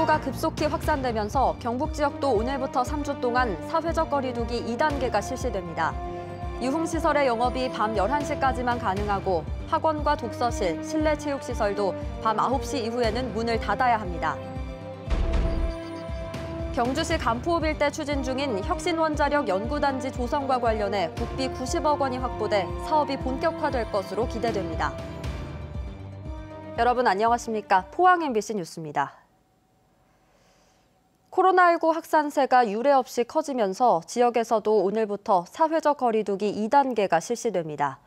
코로나19가 급속히 확산되면서 경북 지역도 오늘부터 3주 동안 사회적 거리 두기 2단계가 실시됩니다. 유흥시설의 영업이 밤 11시까지만 가능하고 학원과 독서실, 실내 체육시설도 밤 9시 이후에는 문을 닫아야 합니다. 경주시 간포읍 일대 추진 중인 혁신원자력 연구단지 조성과 관련해 국비 90억 원이 확보돼 사업이 본격화될 것으로 기대됩니다. 여러분 안녕하십니까? 포항 MBC 뉴스입니다. 코로나19 확산세가 유례 없이 커지면서 지역에서도 오늘부터 사회적 거리 두기 2단계가 실시됩니다.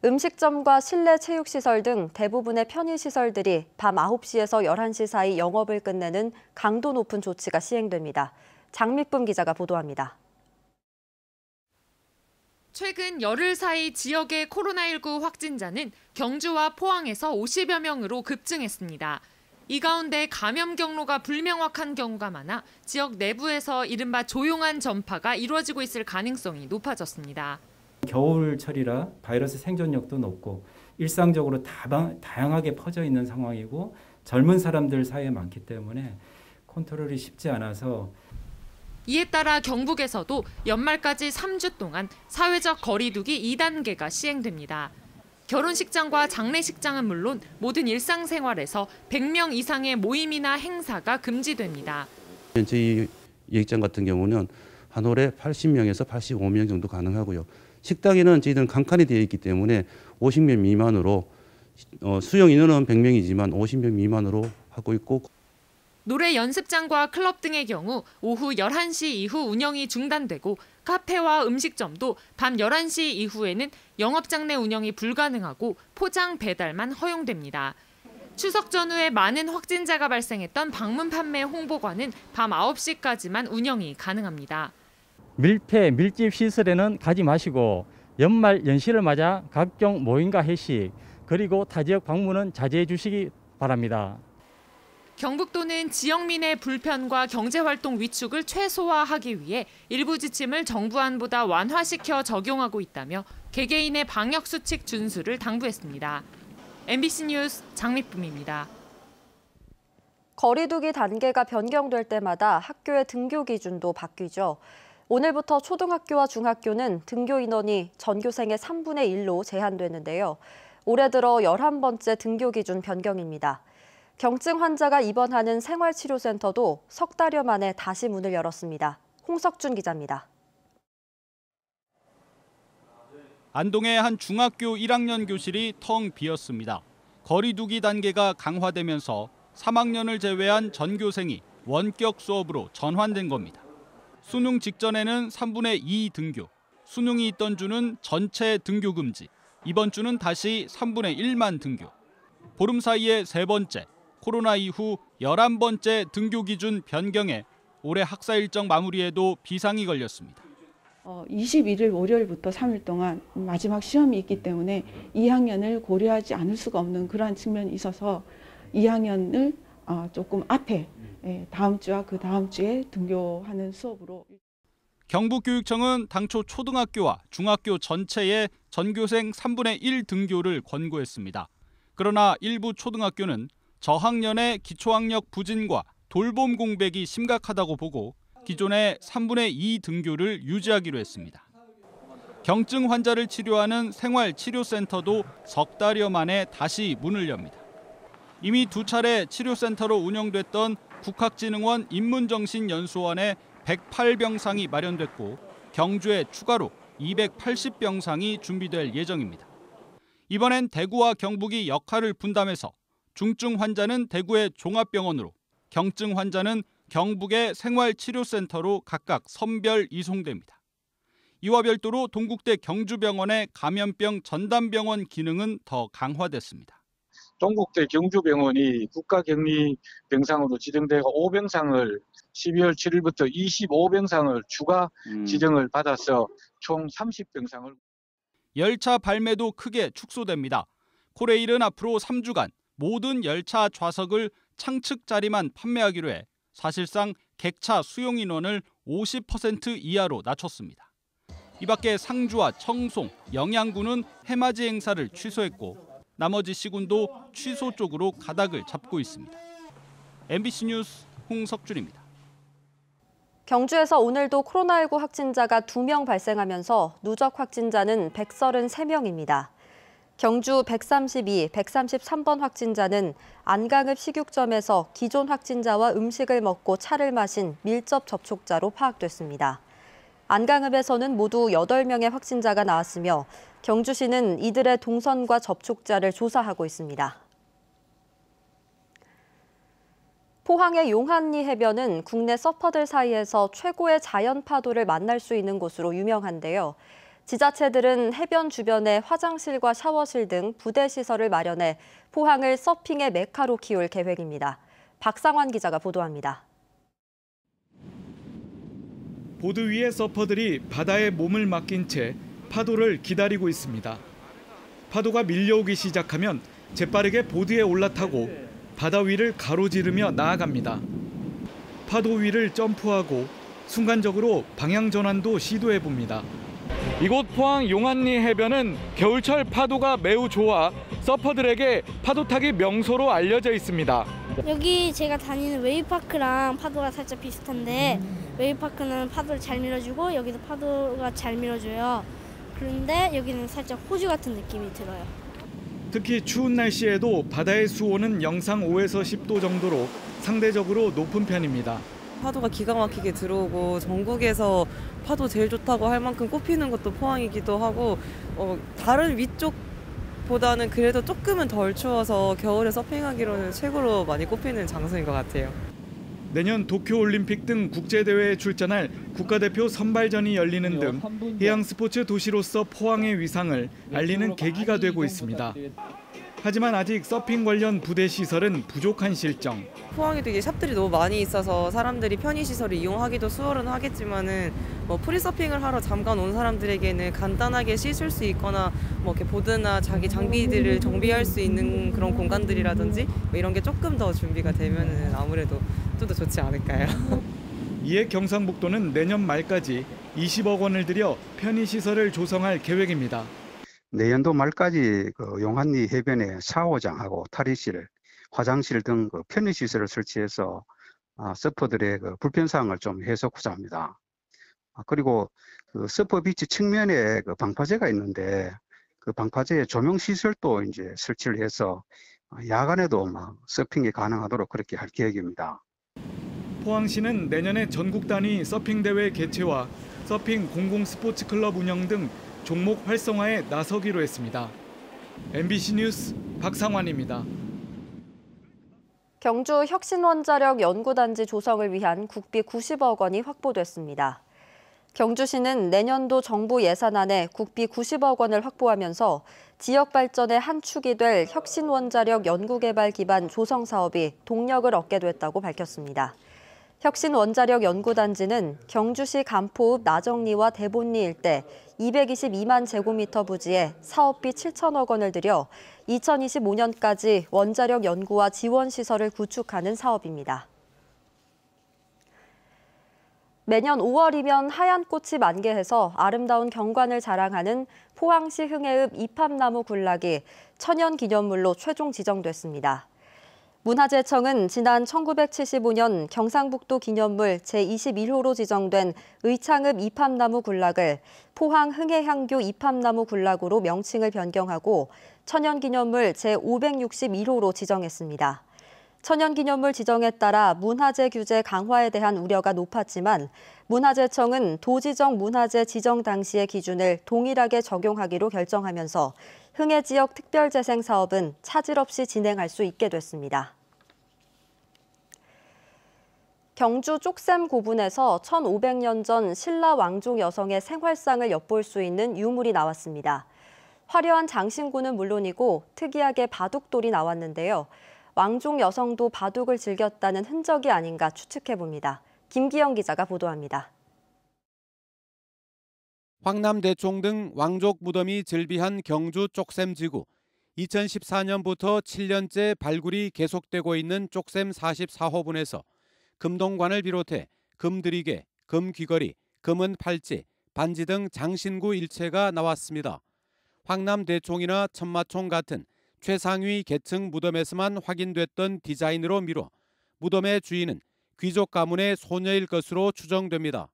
음식점과 실내 체육시설 등 대부분의 편의시설들이 밤 9시에서 11시 사이 영업을 끝내는 강도 높은 조치가 시행됩니다. 장미쁨 기자가 보도합니다. 최근 열흘 사이 지역의 코로나19 확진자는 경주와 포항에서 50여 명으로 급증했습니다. 이 가운데 감염 경로가 불명확한 경우가 많아 지역 내부에서 이른바 조용한 전파가 이루어지고 있을 가능성이 높아졌습니다. 겨울철이라 바이러스 생존력도 높고 일상적으로 다양하게 퍼져 있는 상황이고 젊은 사람들 사이에 많기 때문에 컨트롤이 쉽지 않아서 이에 따라 경북에서도 연말까지 3주 동안 사회적 거리 두기 2단계가 시행됩니다. 결혼식장과 장례식장은 물론 모든 일상생활에서 100명 이상의 모임이나 행사가 금지됩니다. 저희 예식장 같은 경우는 한 홀에 80명에서 85명 정도 가능하고요. 식당에는 저희들은 칸칸이 되어 있기 때문에 50명 미만으로 수용 인원은 100명이지만 50명 미만으로 하고 있고 노래 연습장과 클럽 등의 경우 오후 11시 이후 운영이 중단되고 카페와 음식점도 밤 11시 이후에는 영업장 내 운영이 불가능하고 포장 배달만 허용됩니다. 추석 전후에 많은 확진자가 발생했던 방문 판매 홍보관은 밤 9시까지만 운영이 가능합니다. 밀폐, 밀집 시설에는 가지 마시고 연말 연시를 맞아 각종 모임과 회식 그리고 타 지역 방문은 자제해 주시기 바랍니다. 경북도는 지역민의 불편과 경제활동 위축을 최소화하기 위해 일부 지침을 정부안보다 완화시켜 적용하고 있다며 개개인의 방역수칙 준수를 당부했습니다. MBC 뉴스 장미쁨입니다. 거리 두기 단계가 변경될 때마다 학교의 등교 기준도 바뀌죠. 오늘부터 초등학교와 중학교는 등교 인원이 전교생의 3분의 1로 제한되는데요. 올해 들어 11번째 등교 기준 변경입니다. 경증 환자가 입원하는 생활치료센터도 석 달여 만에 다시 문을 열었습니다. 홍석준 기자입니다. 안동의 한 중학교 1학년 교실이 텅 비었습니다. 거리 두기 단계가 강화되면서 3학년을 제외한 전교생이 원격 수업으로 전환된 겁니다. 수능 직전에는 3분의 2 등교, 수능이 있던 주는 전체 등교 금지, 이번 주는 다시 3분의 1만 등교. 보름 사이에 세 번째, 코로나 이후 11번째 등교 기준 변경에 올해 학사 일정 마무리에도 비상이 걸렸습니다. 21일 월요일부터 3일 동안 마지막 시험이 있기 때문에 2학년을 고려하지 않을 수가 없는 그러한 측면이 있어서 2학년을 조금 앞에 다음 주와 그 다음 주에 등교하는 수업으로. 경북교육청은 당초 초등학교와 중학교 전체의 전교생 3분의 1 등교를 권고했습니다. 그러나 일부 초등학교는 저학년의 기초학력 부진과 돌봄 공백이 심각하다고 보고 기존의 3분의 2 등교를 유지하기로 했습니다. 경증 환자를 치료하는 생활치료센터도 석 달여 만에 다시 문을 엽니다. 이미 두 차례 치료센터로 운영됐던 국학진흥원 인문정신연수원에 108병상이 마련됐고 경주에 추가로 280병상이 준비될 예정입니다. 이번엔 대구와 경북이 역할을 분담해서 중증 환자는 대구의 종합병원으로, 경증 환자는 경북의 생활치료센터로 각각 선별 이송됩니다. 이와 별도로 동국대 경주병원의 감염병 전담병원 기능은 더 강화됐습니다. 동국대 경주병원이 국가격리병상으로 지정되고 5병상을 12월 7일부터 25병상을 추가 지정을 받아서 총 30병상을. 열차 발매도 크게 축소됩니다. 코레일은 앞으로 3주간 모든 열차 좌석을 창측 자리만 판매하기로 해 사실상 객차 수용 인원을 50% 이하로 낮췄습니다. 이 밖에 상주와 청송, 영양군은 해맞이 행사를 취소했고 나머지 시군도 취소 쪽으로 가닥을 잡고 있습니다. MBC 뉴스 홍석준입니다. 경주에서 오늘도 코로나19 확진자가 2명 발생하면서 누적 확진자는 133명입니다. 경주 132, 133번 확진자는 안강읍 식육점에서 기존 확진자와 음식을 먹고 차를 마신 밀접 접촉자로 파악됐습니다. 안강읍에서는 모두 8명의 확진자가 나왔으며 경주시는 이들의 동선과 접촉자를 조사하고 있습니다. 포항의 용한리 해변은 국내 서퍼들 사이에서 최고의 자연 파도를 만날 수 있는 곳으로 유명한데요. 지자체들은 해변 주변에 화장실과 샤워실 등 부대 시설을 마련해 포항을 서핑의 메카로 키울 계획입니다. 박상환 기자가 보도합니다. 보드 위의 서퍼들이 바다에 몸을 맡긴 채 파도를 기다리고 있습니다. 파도가 밀려오기 시작하면 재빠르게 보드에 올라타고 바다 위를 가로지르며 나아갑니다. 파도 위를 점프하고 순간적으로 방향 전환도 시도해 봅니다. 이곳 포항 용한리 해변은 겨울철 파도가 매우 좋아 서퍼들에게 파도 타기 명소로 알려져 있습니다. 여기 제가 다니는 웨이파크랑 파도가 살짝 비슷한데 웨이파크는 파도를 잘 밀어주고 여기도 파도가 잘 밀어줘요. 그런데 여기는 살짝 호주 같은 느낌이 들어요. 특히 추운 날씨에도 바다의 수온은 영상 5에서 10도 정도로 상대적으로 높은 편입니다. 파도가 기가 막히게 들어오고 전국에서 파도 제일 좋다고 할 만큼 꼽히는 것도 포항이기도 하고 다른 위쪽보다는 그래도 조금은 덜 추워서 겨울에 서핑하기로는 최고로 많이 꼽히는 장소인 것 같아요. 내년 도쿄올림픽 등 국제대회에 출전할 국가대표 선발전이 열리는 등 해양 스포츠 도시로서 포항의 위상을 알리는 계기가 되고 있습니다. 하지만 아직 서핑 관련 부대 시설은 부족한 실정. 포항에도 이게 샵들이 너무 많이 있어서 사람들이 편의시설을 이용하기도 수월은 하겠지만은 프리서핑을 하러 잠깐 온 사람들에게는 간단하게 씻을 수 있거나 이렇게 보드나 자기 장비들을 정비할 수 있는 그런 공간들이라든지 이런 게 조금 더 준비가 되면은 아무래도 좀 더 좋지 않을까요? 이에 경상북도는 내년 말까지 20억 원을 들여 편의시설을 조성할 계획입니다. 내년도 말까지 용한리 해변에 샤워장하고 탈의실, 화장실 등 편의시설을 설치해서 서퍼들의 불편사항을 좀 해소하고자 합니다. 그리고 서퍼비치 측면에 방파제가 있는데 그 방파제 조명 시설도 이제 설치를 해서 야간에도 서핑이 가능하도록 그렇게 할 계획입니다. 포항시는 내년에 전국 단위 서핑 대회 개최와 서핑 공공 스포츠 클럽 운영 등 종목 활성화에 나서기로 했습니다. MBC 뉴스 박상환입니다. 경주 혁신원자력 연구단지 조성을 위한 국비 90억 원이 확보됐습니다. 경주시는 내년도 정부 예산안에 국비 90억 원을 확보하면서 지역 발전의 한 축이 될 혁신원자력 연구개발 기반 조성 사업이 동력을 얻게 됐다고 밝혔습니다. 혁신원자력 연구단지는 경주시 간포읍 나정리와 대본리 일대 222만 제곱미터 부지에 사업비 7천억 원을 들여 2025년까지 원자력 연구와 지원 시설을 구축하는 사업입니다. 매년 5월이면 하얀 꽃이 만개해서 아름다운 경관을 자랑하는 포항시 흥해읍 이팝나무 군락이 천연기념물로 최종 지정됐습니다. 문화재청은 지난 1975년 경상북도 기념물 제21호로 지정된 의창읍 이팝나무 군락을 포항 흥해향교 이팝나무 군락으로 명칭을 변경하고 천연기념물 제561호로 지정했습니다. 천연기념물 지정에 따라 문화재 규제 강화에 대한 우려가 높았지만 문화재청은 도지정 문화재 지정 당시의 기준을 동일하게 적용하기로 결정하면서 흥해 지역 특별재생 사업은 차질 없이 진행할 수 있게 됐습니다. 경주 쪽샘 고분에서 1500년 전 신라 왕족 여성의 생활상을 엿볼 수 있는 유물이 나왔습니다. 화려한 장신구는 물론이고 특이하게 바둑돌이 나왔는데요. 왕족 여성도 바둑을 즐겼다는 흔적이 아닌가 추측해봅니다. 김기영 기자가 보도합니다. 황남대총 등 왕족 무덤이 즐비한 경주 쪽샘지구. 2014년부터 7년째 발굴이 계속되고 있는 쪽샘 44호분에서 금동관을 비롯해 금드리개, 금귀걸이, 금은 팔찌, 반지 등 장신구 일체가 나왔습니다. 황남대총이나 천마총 같은 최상위 계층 무덤에서만 확인됐던 디자인으로 미뤄 무덤의 주인은 귀족 가문의 소녀일 것으로 추정됩니다.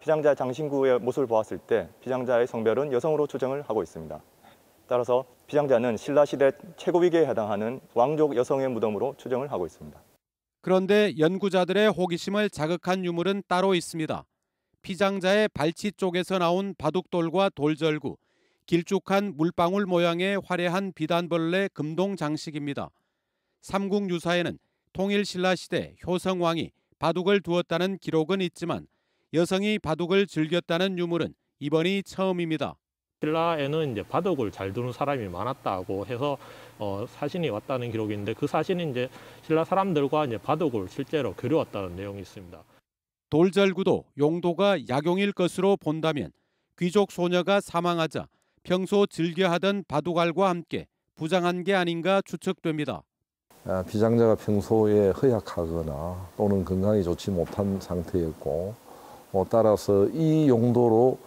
피장자 장신구의 모습을 보았을 때 피장자의 성별은 여성으로 추정을 하고 있습니다. 따라서 피장자는 신라시대 최고위계에 해당하는 왕족 여성의 무덤으로 추정을 하고 있습니다. 그런데 연구자들의 호기심을 자극한 유물은 따로 있습니다. 피장자의 발치 쪽에서 나온 바둑돌과 돌절구, 길쭉한 물방울 모양의 화려한 비단벌레 금동 장식입니다. 삼국유사에는 통일신라시대 효성왕이 바둑을 두었다는 기록은 있지만 여성이 바둑을 즐겼다는 유물은 이번이 처음입니다. 신라에는 이제 바둑을 잘 두는 사람이 많았다고 해서 사신이 왔다는 기록이 있는데 그 사신이 이제 신라 사람들과 이제 바둑을 실제로 겨루었다는 내용이 있습니다. 돌절구도 용도가 약용일 것으로 본다면 귀족 소녀가 사망하자 평소 즐겨하던 바둑알과 함께 부장한 게 아닌가 추측됩니다. 피장자가 평소에 허약하거나 또는 건강이 좋지 못한 상태였고 따라서 이 용도로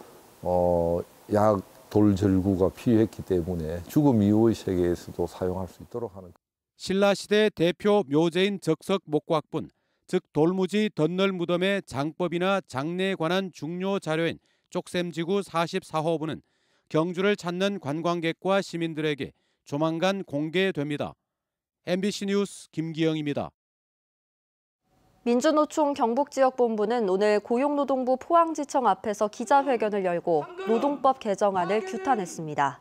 약 돌절구가 필요했기 때문에 죽음 이후의 세계에서도 사용할 수 있도록 하는. 신라시대 대표 묘제인 적석 목곽분, 즉 돌무지 덧널 무덤의 장법이나 장례에 관한 중요 자료인 쪽샘지구 44호부는 경주를 찾는 관광객과 시민들에게 조만간 공개됩니다. MBC 뉴스 김기영입니다. 민주노총 경북지역본부는 오늘 고용노동부 포항지청 앞에서 기자회견을 열고 노동법 개정안을 규탄했습니다.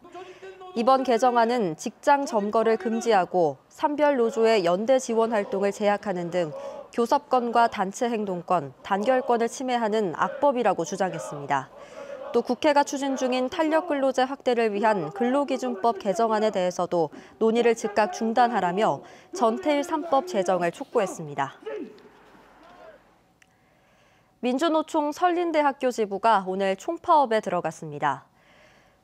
이번 개정안은 직장 점거를 금지하고 산별 노조의 연대 지원 활동을 제약하는 등 교섭권과 단체 행동권, 단결권을 침해하는 악법이라고 주장했습니다. 또 국회가 추진 중인 탄력근로제 확대를 위한 근로기준법 개정안에 대해서도 논의를 즉각 중단하라며 전태일 3법 제정을 촉구했습니다. 민주노총 설린대학교 지부가 오늘 총파업에 들어갔습니다.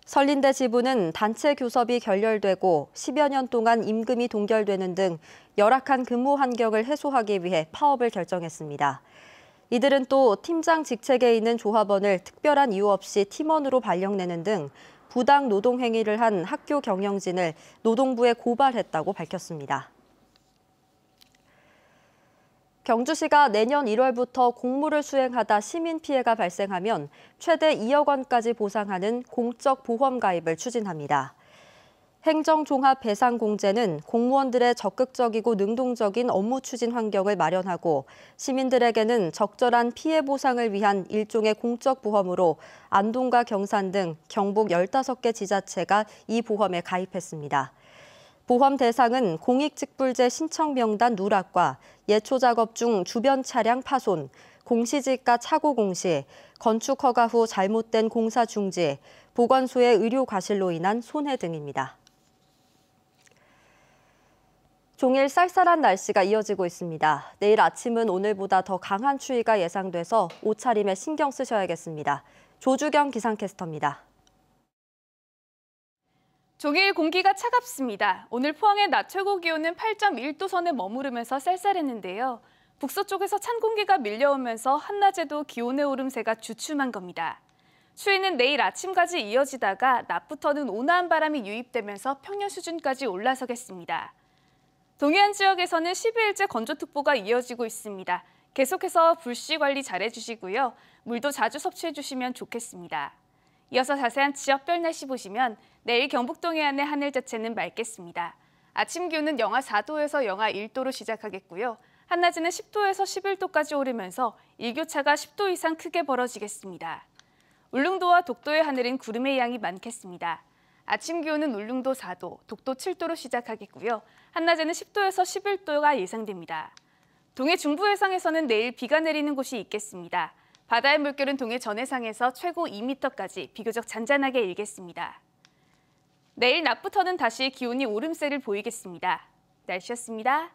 설린대 지부는 단체 교섭이 결렬되고 10여 년 동안 임금이 동결되는 등 열악한 근무 환경을 해소하기 위해 파업을 결정했습니다. 이들은 또 팀장 직책에 있는 조합원을 특별한 이유 없이 팀원으로 발령내는 등 부당 노동 행위를 한 학교 경영진을 노동부에 고발했다고 밝혔습니다. 경주시가 내년 1월부터 공무를 수행하다 시민 피해가 발생하면 최대 2억 원까지 보상하는 공적 보험 가입을 추진합니다. 행정종합배상공제는 공무원들의 적극적이고 능동적인 업무 추진 환경을 마련하고 시민들에게는 적절한 피해 보상을 위한 일종의 공적 보험으로 안동과 경산 등 경북 15개 지자체가 이 보험에 가입했습니다. 보험 대상은 공익직불제 신청 명단 누락과 예초 작업 중 주변 차량 파손, 공시지가 착오 공시, 건축 허가 후 잘못된 공사 중지, 보건소의 의료 과실로 인한 손해 등입니다. 종일 쌀쌀한 날씨가 이어지고 있습니다. 내일 아침은 오늘보다 더 강한 추위가 예상돼서 옷차림에 신경 쓰셔야겠습니다. 조주경 기상캐스터입니다. 종일 공기가 차갑습니다. 오늘 포항의 낮 최고 기온은 8.1도 선에 머무르면서 쌀쌀했는데요. 북서쪽에서 찬 공기가 밀려오면서 한낮에도 기온의 오름세가 주춤한 겁니다. 추위는 내일 아침까지 이어지다가 낮부터는 온화한 바람이 유입되면서 평년 수준까지 올라서겠습니다. 동해안 지역에서는 12일째 건조특보가 이어지고 있습니다. 계속해서 불씨 관리 잘해주시고요. 물도 자주 섭취해주시면 좋겠습니다. 이어서 자세한 지역별 날씨 보시면 내일 경북 동해안의 하늘 자체는 맑겠습니다. 아침 기온은 영하 4도에서 영하 1도로 시작하겠고요. 한낮에는 10도에서 11도까지 오르면서 일교차가 10도 이상 크게 벌어지겠습니다. 울릉도와 독도의 하늘은 구름의 양이 많겠습니다. 아침 기온은 울릉도 4도, 독도 7도로 시작하겠고요. 한낮에는 10도에서 11도가 예상됩니다. 동해 중부 해상에서는 내일 비가 내리는 곳이 있겠습니다. 바다의 물결은 동해 전해상에서 최고 2m까지 비교적 잔잔하게 일겠습니다. 내일 낮부터는 다시 기온이 오름세를 보이겠습니다. 날씨였습니다.